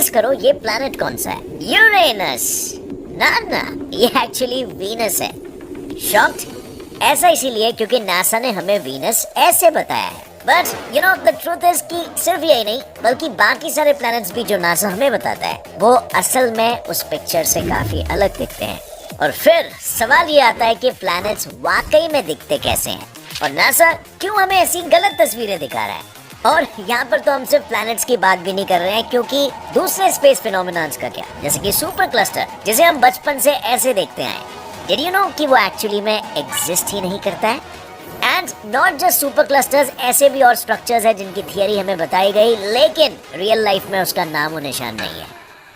Guess करो ये planet कौन सा है? यूरेनस। ना, ये एक्चुअली वीनस है। शॉक्ड? ऐसा इसीलिए क्योंकि नासा ने हमें वीनस ऐसे बताया है। But you know the truth is कि सिर्फ यही नहीं बल्कि बाकी सारे प्लैनेट्स भी जो नासा हमें बताता है वो असल में उस पिक्चर से काफी अलग दिखते हैं। और फिर सवाल ये आता है कि प्लैनेट्स वाकई में दिखते कैसे हैं और नासा क्यों हमें ऐसी गलत तस्वीरें दिखा रहा है। और यहाँ पर तो हम सिर्फ प्लैनेट्स की बात भी नहीं कर रहे हैं क्योंकि दूसरे स्पेस फिनोमेनन्स का क्या, जैसे कि सुपर क्लस्टर जिसे हम बचपन से ऐसे देखते आए। डिड यू नो कि वो एक्चुअली में एग्जिस्ट ही नहीं करता है? And not just super clusters, ऐसे भी और स्ट्रक्चर्स हैं जिनकी थियरी हमें बताई गई लेकिन रियल लाइफ में उसका नामो निशान नहीं है।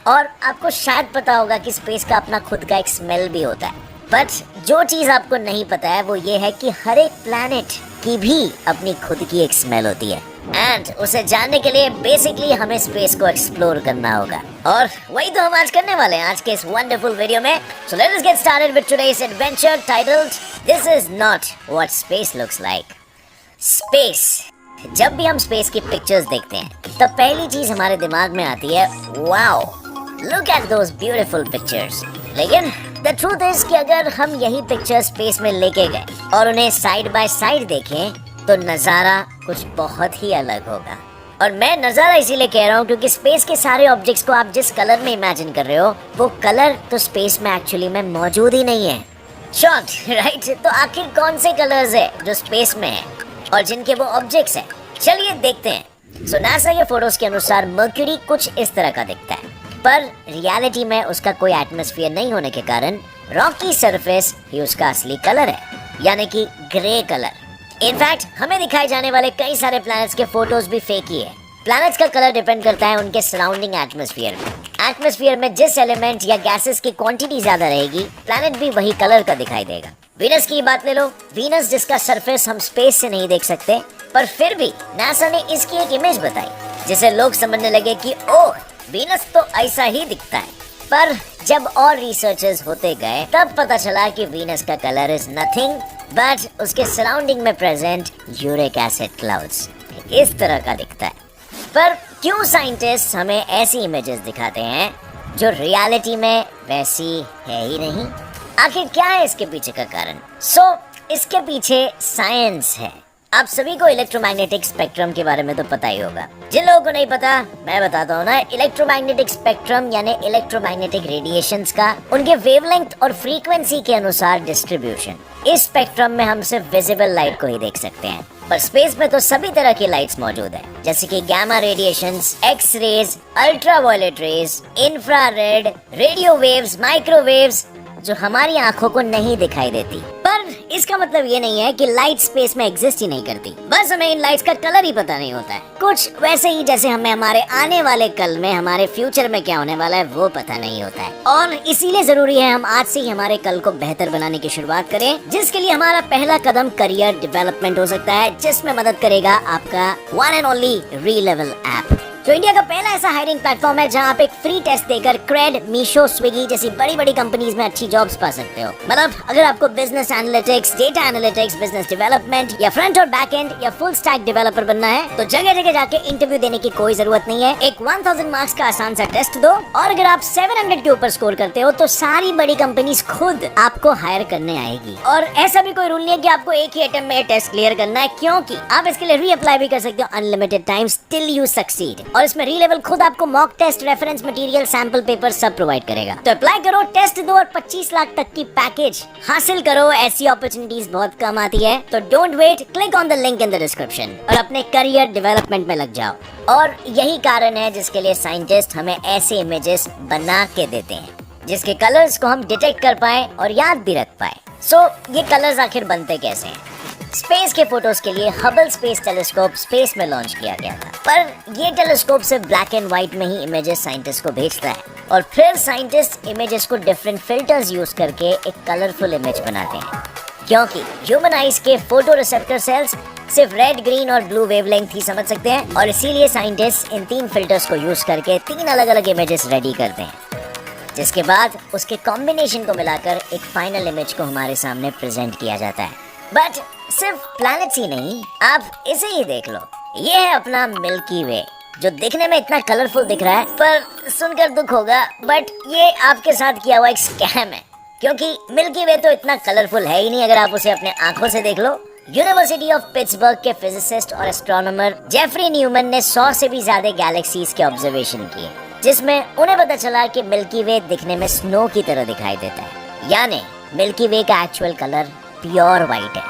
और आपको शायद पता होगा कि स्पेस का अपना खुद का एक स्मेल भी होता है। बट जो चीज आपको नहीं पता है वो ये है कि हर एक प्लैनेट की भी अपनी खुद की एक स्मेल होती है एंड उसे जानने के लिए बेसिकली हमें स्पेस को एक्सप्लोर करना होगा। और वही तो हम आज करने वाले हैं आज के इस वंडरफुल वीडियो में। So let us get started with today's adventure titled this is not what space looks like. Space. जब भी हम स्पेस की पिक्चर्स देखते हैं तब पहली चीज हमारे दिमाग में आती है wow, look at those beautiful pictures. लेकिन द ट्रूथ इज कि अगर हम यही पिक्चर स्पेस में लेके गए और उन्हें साइड बाय साइड देखें तो नज़ारा कुछ बहुत ही अलग होगा। और मैं नज़ारा इसीलिए कह रहा हूँ क्योंकि स्पेस के सारे ऑब्जेक्ट्स को आप जिस कलर में इमेजिन कर रहे हो वो कलर तो स्पेस में एक्चुअली में मौजूद ही नहीं है। Shocked right? तो आखिर कौन से कलर्स है जो स्पेस में है और जिनके वो ऑब्जेक्ट्स हैं? चलिए देखते हैं। सो नासा के फोटोज के अनुसार मर्क्यूरी कुछ इस तरह का दिखता है पर रियलिटी में उसका कोई एटमॉस्फेयर नहीं होने के कारण रॉकी सरफेस ही उसका असली कलर है, यानी कि ग्रे कलर। इनफैक्ट हमें दिखाए जाने वाले कई सारे प्लैनेट्स के फोटोज भी फेक ही है। प्लैनेट्स का कलर डिपेंड करता है उनके सराउंडिंग एटमॉस्फेयर में। एटमॉस्फेयर में जिस एलिमेंट या गैसेस की क्वांटिटी ज्यादा रहेगी प्लैनेट भी वही कलर का दिखाई देगा। वीनस की बात ले लो। वीनस जिसका सरफेस हम स्पेस से नहीं देख सकते पर फिर भी नासा ने इसकी एक इमेज बताई जिसे लोग समझने लगे कि ओह वीनस तो ऐसा ही दिखता है। पर जब और रिसर्चर्स होते गए तब पता चला कि वीनस का कलर इज नथिंग बट उसके सराउंडिंग में प्रेजेंट यूरिक एसिड क्लाउड्स इस तरह का दिखता है। पर क्यों साइंटिस्ट हमें ऐसी इमेजेस दिखाते हैं जो रियलिटी में वैसी है ही नहीं? आखिर क्या है इसके पीछे का कारण? इसके पीछे साइंस है। आप सभी को इलेक्ट्रोमैग्नेटिक स्पेक्ट्रम के बारे में तो पता ही होगा। जिन लोगों को नहीं पता मैं बताता हूँ ना। इलेक्ट्रोमैग्नेटिक स्पेक्ट्रम यानी इलेक्ट्रोमैग्नेटिक रेडिएशंस का उनके वेवलेंथ और फ्रीक्वेंसी के अनुसार डिस्ट्रीब्यूशन। इस स्पेक्ट्रम में हम सिर्फ विजिबल लाइट को ही देख सकते हैं पर स्पेस में तो सभी तरह की लाइट्स मौजूद है जैसे कि gamma radiations, X rays, ultraviolet rays, infrared, radio waves, microwaves जो हमारी आंखों को नहीं दिखाई देती। पर इसका मतलब ये नहीं है कि लाइट स्पेस में एग्जिस्ट ही नहीं करती, बस हमें इन लाइट्स का कलर ही पता नहीं होता है। कुछ वैसे ही जैसे हमें हमारे आने वाले कल में, हमारे फ्यूचर में क्या होने वाला है वो पता नहीं होता है। और इसीलिए जरूरी है हम आज से ही हमारे कल को बेहतर बनाने की शुरुआत करें जिसके लिए हमारा पहला कदम करियर डेवलपमेंट हो सकता है जिसमें मदद करेगा आपका one and only Relevel app जो इंडिया का पहला ऐसा हायरिंग प्लेटफॉर्म है जहां आप एक फ्री टेस्ट देकर क्रेड, मीशो, स्विगी जैसी बड़ी बड़ी कंपनीज में अच्छी जॉब्स पा सकते हो। मतलब अगर आपको business analytics, data analytics, business development या फ्रंट और बैक एंड या फुल स्टैक डेवलपर बनना है तो जगह जगह जाके इंटरव्यू देने की कोई जरूरत नहीं है। एक 1000 मार्क्स का आसान सा टेस्ट दो और अगर आप 700 के ऊपर स्कोर करते हो तो सारी बड़ी कंपनीज खुद आपको हायर करने आएगी। और ऐसा भी कोई रूल नहीं है कि आपको एक ही अटेम्प्ट में टेस्ट क्लियर करना है क्योंकि आप इसके लिए रीअप्लाई भी कर सकते हो unlimited times till you succeed. और इसमें रीलेवल खुद आपको mock test, reference material, sample paper सब प्रोवाइड करेगा। तो अप्लाई करो, टेस्ट दो और 25 लाख तक की पैकेज हासिल करो। ऐसी अपॉर्चुनिटीज बहुत कम आती है तो don't wait, click on the link in the description और अपने करियर डेवलपमेंट में लग जाओ। और यही कारण है जिसके लिए साइंटिस्ट हमें ऐसे इमेजेस बना के देते हैं जिसके कलर्स को हम डिटेक्ट कर पाए और याद भी रख पाए। ये कलर्स आखिर बनते कैसे हैं? स्पेस के फोटोज के लिए हबल स्पेस टेलीस्कोप स्पेस में लॉन्च किया गया था पर ये टेलीस्कोप सिर्फ ब्लैक एंड व्हाइट में ही इमेजेस साइंटिस्ट को भेजता है और फिर साइंटिस्ट इमेजेस को डिफरेंट फिल्टर्स यूज करके एक कलरफुल इमेज बनाते हैं क्योंकि ह्यूमन आइज के फोटो रिसेप्टर सेल्स सिर्फ रेड, ग्रीन और ब्लू वेवलेंथ ही समझ सकते हैं और इसीलिए साइंटिस्ट इन 3 फिल्टर्स को यूज करके 3 अलग अलग इमेजेस रेडी करते हैं जिसके बाद उसके कॉम्बिनेशन को मिलाकर एक फाइनल इमेज को हमारे सामने प्रेजेंट किया जाता है। बट सिर्फ प्लैनेट्स ही नहीं, आप इसे ही देख लो। ये है अपना मिल्की वे जो दिखने में इतना कलरफुल दिख रहा है, पर सुनकर दुख होगा, बट ये आपके साथ किया हुआ एक स्कैम है, क्योंकि मिल्की वे तो इतना कलरफुल है ही नहीं अगर आप उसे अपने आंखों से देख लो। यूनिवर्सिटी ऑफ पिट्सबर्ग के फिजिसिस्ट और एस्ट्रोनॉमर जेफरी न्यूमैन ने 100 से भी ज्यादा गैलेक्सीज के ऑब्जर्वेशन किए, जिसमें उन्हें पता चला कि मिल्की वे दिखने में स्नो की तरह दिखाई देता है, यानी मिल्की वे का एक्चुअल कलर प्योर व्हाइट है,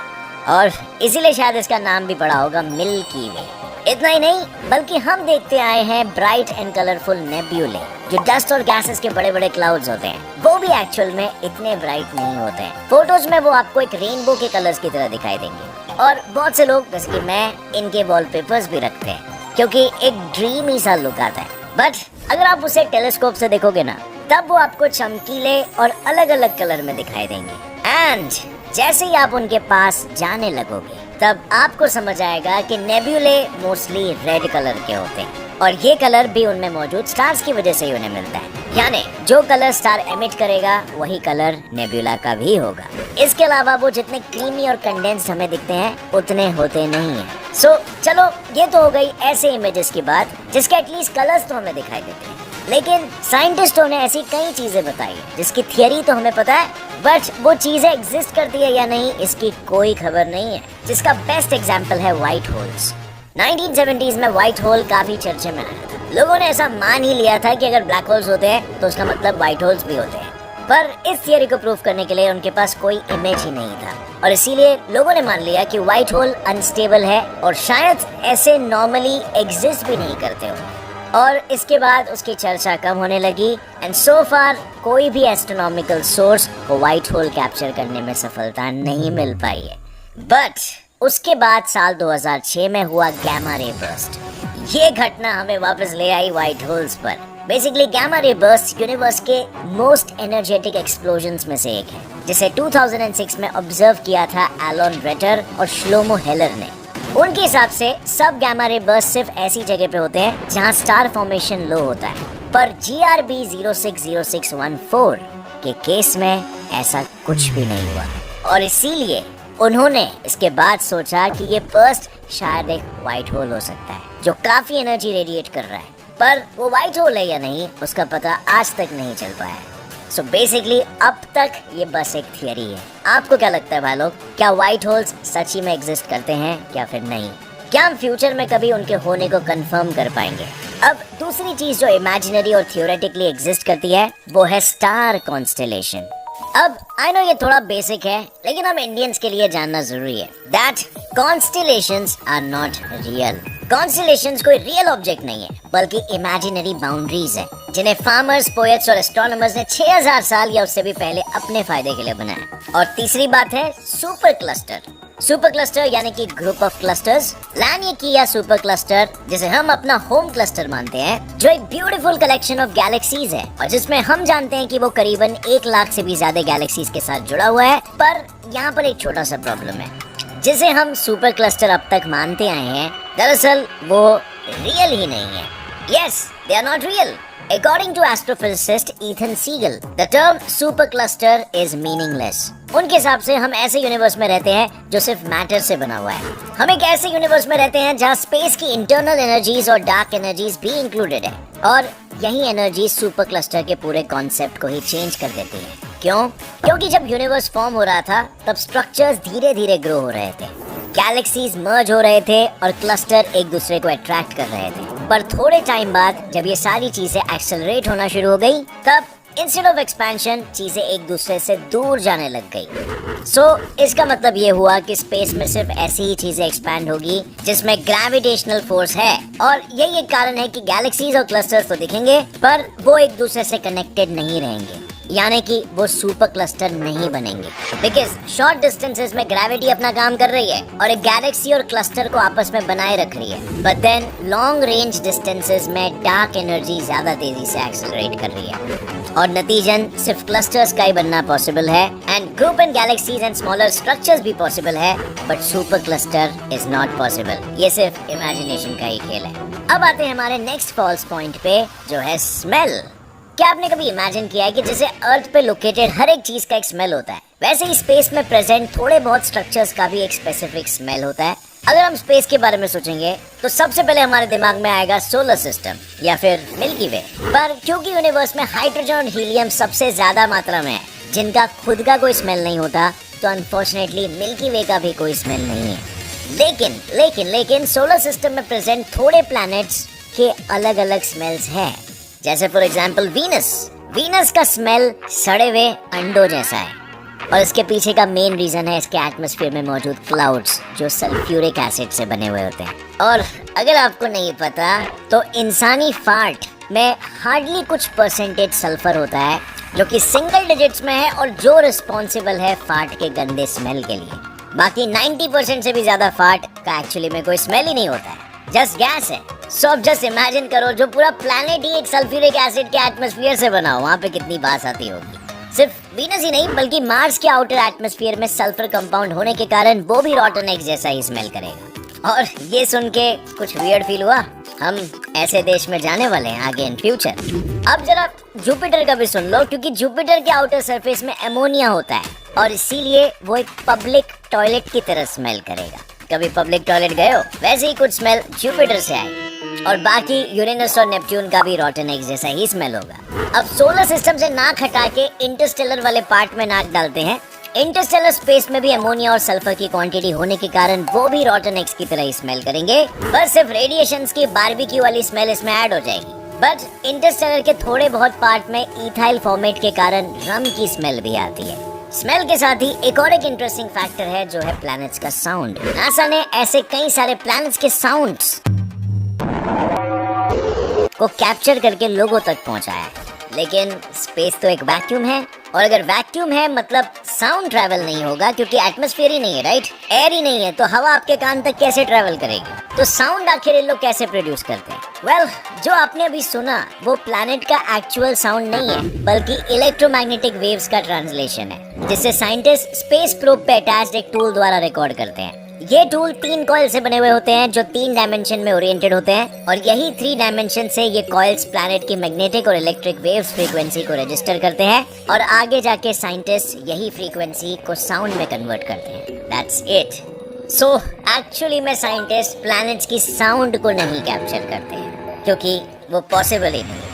और इसीलिए शायद इसका नाम भी पड़ा होगा मिल्की वे। इतना ही नहीं, बल्कि हम देखते आए हैं ब्राइट एंड कलरफुल नेब्यूले, जो डस्ट और गैसेस के बड़े बड़े क्लाउड्स होते हैं, वो भी एक्चुअल में इतने ब्राइट नहीं होते हैं। फोटोज में वो आपको एक रेनबो के कलर्स की तरह दिखाई देंगे, और बहुत से लोग जैसे कि मैं इनके वॉलपेपर्स भी रखते हैं, क्योंकि एक ड्रीमी सा लुक आता है। बट अगर आप उसे टेलीस्कोप से देखोगे ना, तब वो आपको चमकीले और अलग अलग कलर में दिखाई देंगे। एंड जैसे ही आप उनके पास जाने लगोगे, तब आपको समझ आएगा कि नेब्यूले मोस्टली रेड कलर के होते हैं, और ये कलर भी उनमें मौजूद स्टार्स की वजह से ही उन्हें मिलता है, यानी जो कलर स्टार एमिट करेगा वही कलर नेब्यूला का भी होगा। इसके अलावा वो जितने क्रीमी और कंडेंस्ड हमें दिखते हैं उतने होते नहीं हैं। सो चलो, ये तो हो गई ऐसे इमेजेस की बात जिसके एटलीस्ट कलर्स तो हमें दिखाई देते हैं, लेकिन साइंटिस्टों ने ऐसी कई चीजें बताई जिसकी थियरी तो हमें पता है, बट वो चीजें एग्जिस्ट करती है या नहीं इसकी कोई खबर नहीं है, जिसका बेस्ट एग्जांपल है व्हाइट होल्स। 1970s में व्हाइट होल काफी चर्चे में आया था। लोगों ने ऐसा मान ही लिया था कि अगर ब्लैक होल्स होते हैं तो उसका मतलब व्हाइट होल्स भी होते हैं, पर इस थियरी को प्रूव करने के लिए उनके पास कोई इमेज ही नहीं था, और इसीलिए लोगों ने मान लिया कि व्हाइट होल अनस्टेबल है और शायद ऐसे नॉर्मली एग्जिस्ट भी नहीं करते हो। और इसके बाद उसकी चर्चा कम होने लगी, एंड सो फार कोई भी एस्ट्रोनॉमिकल सोर्स को व्हाइट होल कैप्चर करने में सफलता नहीं मिल पाई है। बट उसके बाद साल 2006 में हुआ गैमा रे बर्स्ट। ये घटना हमें वापस ले आई व्हाइट होल्स पर। Basically gamma ray burst universe के मोस्ट एनर्जेटिक एक्सप्लोजन्स में से एक है, जिसे 2006 में ऑब्जर्व किया था एलन रेटर और श्लोमो हेलर ने। उनके हिसाब से सब गैमा रे बर्स्ट सिर्फ ऐसी जगह पे होते हैं जहां स्टार फॉर्मेशन लो होता है, पर GRB 060614 के केस में ऐसा कुछ भी नहीं हुआ, और इसीलिए उन्होंने इसके बाद सोचा कि ये बर्स्ट शायद एक व्हाइट होल हो सकता है जो काफी एनर्जी रेडिएट कर रहा है, पर वो व्हाइट होल है या नहीं उसका पता आज तक नहीं चल पाया है। सो बेसिकली अब तक ये बस एक थियरी है। आपको क्या लगता है भाई लोग, क्या व्हाइट होल्स सच्ची में एग्जिस्ट करते हैं या फिर नहीं? क्या हम फ्यूचर में कभी उनके होने को कंफर्म कर पाएंगे? अब दूसरी चीज जो इमेजिनरी और थियोरेटिकली एग्जिस्ट करती है वो है स्टार कॉन्स्टेलेशन। अब आई नो ये थोड़ा बेसिक है, लेकिन हम इंडियंस के लिए जानना जरूरी है that constellations are not real. Constellations कोई रियल ऑब्जेक्ट नहीं है, बल्कि इमेजिनरी बाउंड्रीज है जिन्हें फार्मर्स, पोएट्स और एस्ट्रोनॉमर्स ने 6000 साल या उससे भी पहले अपने फायदे के लिए बनाया। और तीसरी बात है सुपर क्लस्टर। सुपर क्लस्टर यानी कि ग्रुप ऑफ क्लस्टर्स, लैनिकी या सुपर क्लस्टर जिसे हम अपना होम क्लस्टर मानते हैं, जो एक ब्यूटीफुल कलेक्शन ऑफ गैलेक्सीज है और जिसमें हम जानते हैं कि वो करीबन 1 लाख से भी ज्यादा गैलेक्सीज के साथ जुड़ा हुआ है। पर यहाँ पर एक छोटा सा प्रॉब्लम है, जिसे हम सुपर क्लस्टर अब तक मानते आए हैं, दरअसल वो रियल ही नहीं है। Yes, they are not real. According to astrophysicist Ethan Siegel, the term supercluster is meaningless. उनके हिसाब से हम ऐसे यूनिवर्स में रहते हैं जो सिर्फ मैटर से बना हुआ है। हम एक ऐसे यूनिवर्स में रहते हैं जहाँ स्पेस की इंटरनल एनर्जीज और डार्क एनर्जीज भी इंक्लूडेड है, और यही एनर्जी सुपर क्लस्टर के पूरे कॉन्सेप्ट को ही चेंज कर देती है। क्यों? क्योंकि जब यूनिवर्स फॉर्म हो रहा था तब स्ट्रक्चर्स धीरे धीरे ग्रो हो रहे थे, गैलेक्सीज मर्ज हो रहे थे और क्लस्टर एक दूसरे को अट्रैक्ट कर रहे थे। पर थोड़े टाइम बाद जब ये सारी चीजें एक्सेलरेट होना शुरू हो गई, तब इंस्टेड ऑफ एक्सपेंशन चीजें एक दूसरे से दूर जाने लग गई। सो इसका मतलब ये हुआ कि स्पेस में सिर्फ ऐसी ही चीजें एक्सपैंड होगी जिसमें ग्रेविटेशनल फोर्स है, और यही एक कारण है कि गैलेक्सीज और क्लस्टर्स तो दिखेंगे पर वो एक दूसरे से कनेक्टेड नहीं रहेंगे, यानी कि वो सुपर क्लस्टर नहीं बनेंगे। बिकॉज शॉर्ट डिस्टेंसेस में ग्रेविटी अपना काम कर रही है और एक गैलेक्सी और क्लस्टर को आपस में बनाए रख रही है, but then long range distances में डार्क एनर्जी ज्यादा तेजी से एक्सेलरेट कर रही है, और नतीजन सिर्फ क्लस्टर्स का ही बनना पॉसिबल है, and group and galaxies and smaller structures भी पॉसिबल है, but super cluster is not possible. ये सिर्फ इमेजिनेशन का ही खेल है। अब आते हैं हमारे नेक्स्ट फॉल्स पॉइंट पे, जो है स्मेल। क्या आपने कभी इमेजिन किया है कि जैसे अर्थ पे लोकेटेड हर एक चीज का एक स्मेल होता है, वैसे ही स्पेस में प्रेजेंट थोड़े बहुत स्ट्रक्चर्स का भी एक स्पेसिफिक स्मेल होता है? अगर हम स्पेस के बारे में सोचेंगे तो सबसे पहले हमारे दिमाग में आएगा सोलर सिस्टम या फिर मिल्की वे। पर क्योंकि यूनिवर्स में हाइड्रोजन और हीलियम सबसे ज्यादा मात्रा में है, जिनका खुद का कोई स्मेल नहीं होता, तो अनफॉर्चुनेटली मिल्की वे का भी कोई स्मेल नहीं है। लेकिन सोलर सिस्टम में प्रेजेंट थोड़े प्लैनेट्स के अलग अलग स्मेल्स हैं। जैसे फॉर एग्जांपल वीनस का स्मेल सड़े हुए अंडों जैसा है, और इसके पीछे का मेन रीजन है इसके एटमॉस्फेयर में मौजूद क्लाउड्स जो सल्फ्यूरिक एसिड से बने हुए होते हैं। और अगर आपको नहीं पता तो इंसानी फार्ट में हार्डली कुछ परसेंटेज सल्फर होता है, जो कि सिंगल डिजिट्स में है और जो रिस्पॉन्सिबल है फार्ट के गंदे स्मेल के लिए। बाकी 90% से भी ज्यादा फार्ट का एक्चुअली में कोई स्मेल ही नहीं होता है, जस्ट गैस है। सो अब जस्ट इमेजिन करो जो पूरा प्लैनेट ही एक सल्फ्यूरिक एसिड के एटमॉस्फेयर से बना हो, वहाँ पे कितनी बास आती होगी। सिर्फ वीनस ही नहीं बल्कि मार्स के आउटर एटमॉस्फेयर में सल्फर कंपाउंड होने के कारण वो भी रॉटन एग जैसा ही स्मेल करेगा। और ये सुन के कुछ वियर्ड फील हुआ? हम ऐसे देश में जाने वाले हैं आगे इन फ्यूचर। अब जरा जुपिटर का भी सुन लो, क्योंकि जुपिटर के आउटर सरफेस में अमोनिया होता है और इसीलिए वो एक पब्लिक टॉयलेट की तरह स्मेल करेगा। कभी पब्लिक टॉयलेट गए हो? वैसे ही कुछ स्मेल जुपिटर से आएगी। और बाकी यूरेनस और नेपट्यून का भी रॉटन एग जैसा ही स्मेल होगा। अब सोलर सिस्टम से नाक हटा के इंटरस्टेलर वाले पार्ट में नाक डालते हैं। इंटरस्टेलर स्पेस में भी अमोनिया और सल्फर की क्वांटिटी होने के कारण वो भी रॉटन एग्स की तरह ही स्मेल करेंगे, बस सिर्फ रेडिएशंस की बारबेक्यू वाली स्मेल इसमें ऐड हो जाएगी। बट इंटरस्टेलर के थोड़े बहुत पार्ट में इथाइल फॉर्मेट के कारण रम की स्मेल भी आती है। स्मेल के साथ ही एक और इंटरेस्टिंग फैक्टर है जो है प्लैनेट्स का साउंड। नासा ने ऐसे कई सारे प्लैनेट्स के साउंड्स को कैप्चर करके लोगों तक पहुंचाया है। लेकिन स्पेस तो एक वैक्यूम है, और अगर वैक्यूम है मतलब साउंड ट्रैवल नहीं होगा, क्योंकि एटमॉस्फेयर ही नहीं है, राइट? एयर ही नहीं है, तो हवा आपके कान तक कैसे ट्रैवल करेगी? तो साउंड आखिर ये लोग कैसे प्रोड्यूस करते हैं? वेल, जो आपने अभी सुना वो प्लैनेट का एक्चुअल साउंड नहीं है, बल्कि इलेक्ट्रोमैग्नेटिक वेव्स का ट्रांसलेशन है, जिसे साइंटिस्ट स्पेस प्रोब पे अटैच्ड एक टूल द्वारा रिकॉर्ड करते हैं। ये टूल 3 कॉइल से बने हुए होते हैं जो 3 डायमेंशन में ओरिएंटेड होते हैं, और यही 3 डायमेंशन से ये कॉइल्स प्लैनेट की मैग्नेटिक और इलेक्ट्रिक वेव्स फ्रीक्वेंसी को रजिस्टर करते हैं, और आगे जाके साइंटिस्ट यही फ्रीक्वेंसी को साउंड में कन्वर्ट करते हैं। That's it. सो एक्चुअली में साइंटिस्ट प्लैनेट्स की साउंड को नहीं कैप्चर करते हैं, क्योंकि वो पॉसिबल ही नहीं।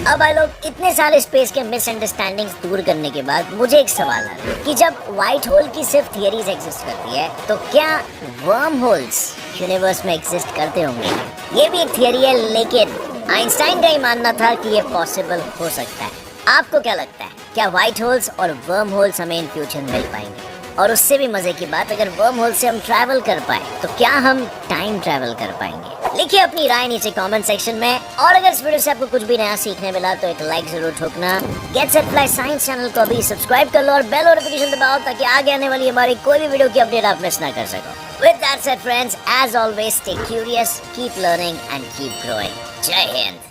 अब आई लोग इतने सारे स्पेस के मिसअंडरस्टैंडिंग्स दूर करने के बाद मुझे एक सवाल आता है कि जब व्हाइट होल की सिर्फ थियरीज एग्जिस्ट करती है, तो क्या वर्म होल्स यूनिवर्स में एग्जिस्ट करते होंगे? ये भी एक थियरी है, लेकिन आइंस्टाइन का ही मानना था कि ये पॉसिबल हो सकता है। आपको क्या लगता है, क्या व्हाइट होल्स और वर्म होल्स हमें इन फ्यूचर मिल पाएंगे? और उससे भी मजे की बात, अगर वर्म होल से हम ट्रैवल कर पाए तो क्या हम टाइम ट्रैवल कर पाएंगे? लिखिए अपनी राय नीचे कमेंट सेक्शन में। और अगर इस वीडियो से आपको कुछ भी नया सीखने मिला तो एक लाइक जरूर ठोकना। Get set fly science channel को भी सब्सक्राइब कर लो और बेल नोटिफिकेशन दबाओ, ताकि आगे आने वाली हमारी कोई भी वीडियो की अपडेट आप मिस ना कर सको। With that said friends, as always, stay curious, keep learning and keep growing. Jai Hind.